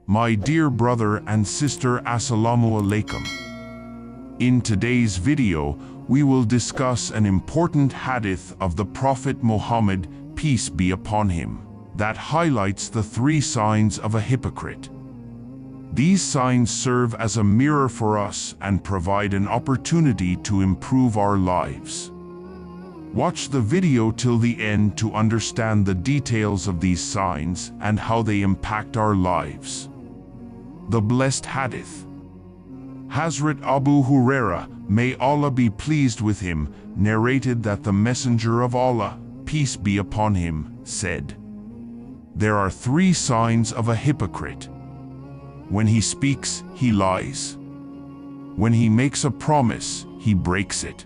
My dear brother and sister, Assalamu alaikum. In today's video, we will discuss an important hadith of the Prophet Muhammad, peace be upon him, that highlights the 3 signs of a hypocrite. These signs serve as a mirror for us and provide an opportunity to improve our lives. Watch the video till the end to understand the details of these signs and how they impact our lives. The Blessed Hadith. Hazrat Abu Huraira, may Allah be pleased with him, narrated that the Messenger of Allah, peace be upon him, said, "There are 3 signs of a hypocrite. When he speaks, he lies. When he makes a promise, he breaks it.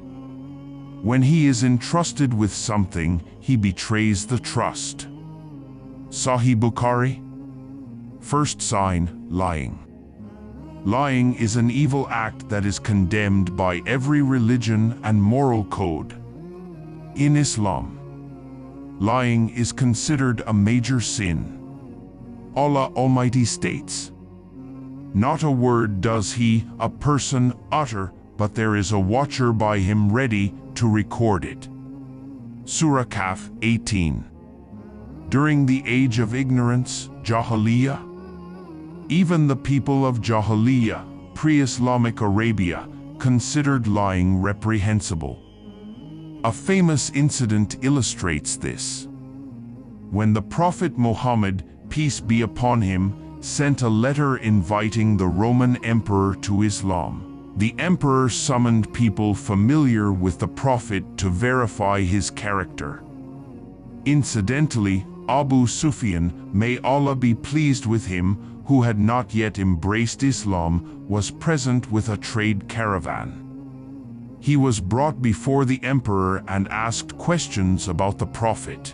When he is entrusted with something, he betrays the trust." Sahih Bukhari. First sign, lying. Lying is an evil act that is condemned by every religion and moral code. In Islam, lying is considered a major sin. Allah Almighty states, "Not a word does he, a person, utter, but there is a watcher by him ready to record it." Surah Kahf 18. During the age of ignorance, Jahiliyyah, even the people of Jahiliyyah, pre-Islamic Arabia, considered lying reprehensible. A famous incident illustrates this. When the Prophet Muhammad, peace be upon him, sent a letter inviting the Roman emperor to Islam, the emperor summoned people familiar with the Prophet to verify his character. Incidentally, Abu Sufyan, may Allah be pleased with him, who had not yet embraced Islam, was present with a trade caravan. He was brought before the emperor and asked questions about the Prophet.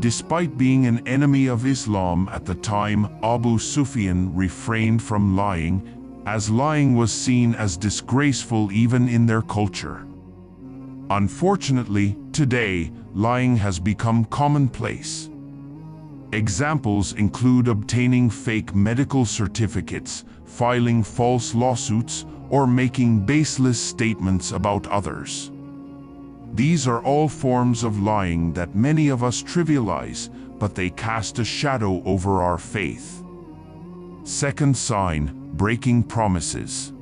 Despite being an enemy of Islam at the time, Abu Sufyan refrained from lying, as lying was seen as disgraceful even in their culture. Unfortunately, today, lying has become commonplace. Examples include obtaining fake medical certificates, filing false lawsuits, or making baseless statements about others. These are all forms of lying that many of us trivialize, but they cast a shadow over our faith. Second sign, breaking promises.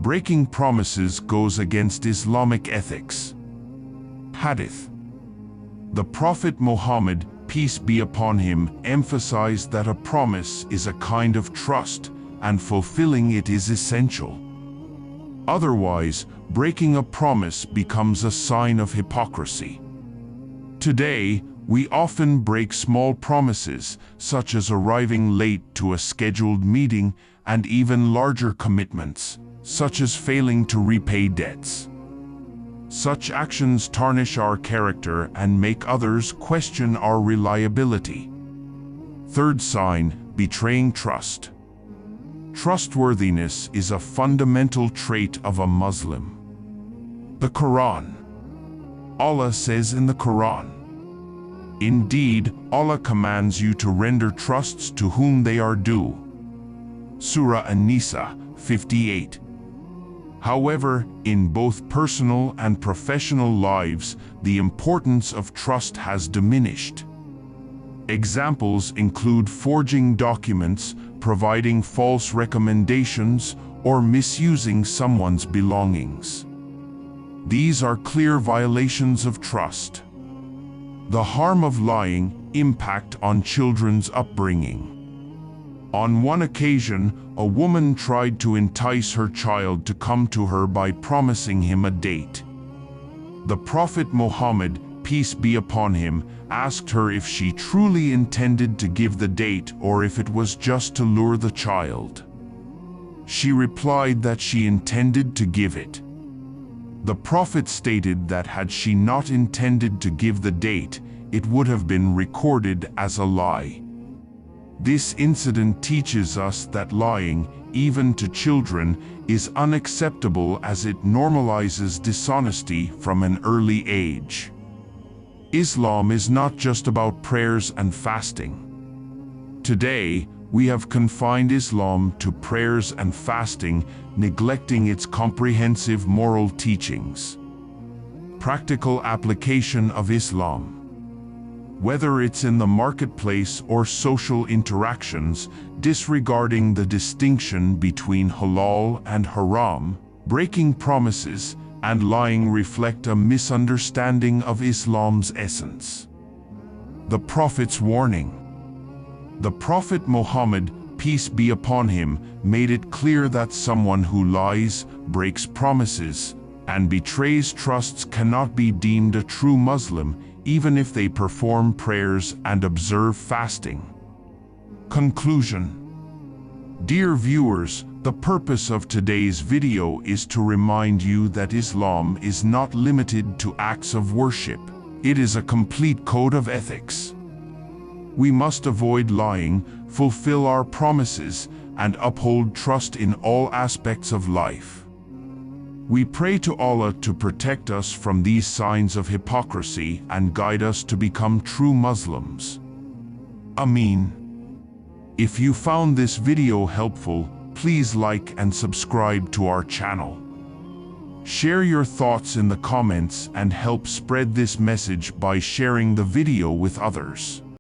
Breaking promises goes against Islamic ethics. Hadith. The Prophet Muhammad, peace be upon him, emphasized that a promise is a kind of trust, and fulfilling it is essential. Otherwise, breaking a promise becomes a sign of hypocrisy. Today, we often break small promises, such as arriving late to a scheduled meeting, and even larger commitments, such as failing to repay debts. Such actions tarnish our character and make others question our reliability. Third sign, betraying trust. Trustworthiness is a fundamental trait of a Muslim. The Quran. Allah says in the Quran, "Indeed, Allah commands you to render trusts to whom they are due." Surah An-Nisa 58. However, in both personal and professional lives, the importance of trust has diminished. Examples include forging documents, providing false recommendations, or misusing someone's belongings. These are clear violations of trust. The harm of lying, impact on children's upbringing. On one occasion, a woman tried to entice her child to come to her by promising him a date. The Prophet Muhammad, peace be upon him, asked her if she truly intended to give the date or if it was just to lure the child. She replied that she intended to give it. The Prophet stated that had she not intended to give the date, it would have been recorded as a lie. This incident teaches us that lying, even to children, is unacceptable as it normalizes dishonesty from an early age. Islam is not just about prayers and fasting. Today, We have confined Islam to prayers and fasting, neglecting its comprehensive moral teachings. Practical application of Islam. Whether it's in the marketplace or social interactions, disregarding the distinction between halal and haram, breaking promises, and lying reflect a misunderstanding of Islam's essence. The Prophet's warning. The Prophet Muhammad, peace be upon him, made it clear that someone who lies, breaks promises, and betrays trusts cannot be deemed a true Muslim, even if they perform prayers and observe fasting. Conclusion. Dear viewers, the purpose of today's video is to remind you that Islam is not limited to acts of worship. It is a complete code of ethics. We must avoid lying, fulfill our promises, and uphold trust in all aspects of life. We pray to Allah to protect us from these signs of hypocrisy and guide us to become true Muslims. Ameen. If you found this video helpful, please like and subscribe to our channel. Share your thoughts in the comments and help spread this message by sharing the video with others.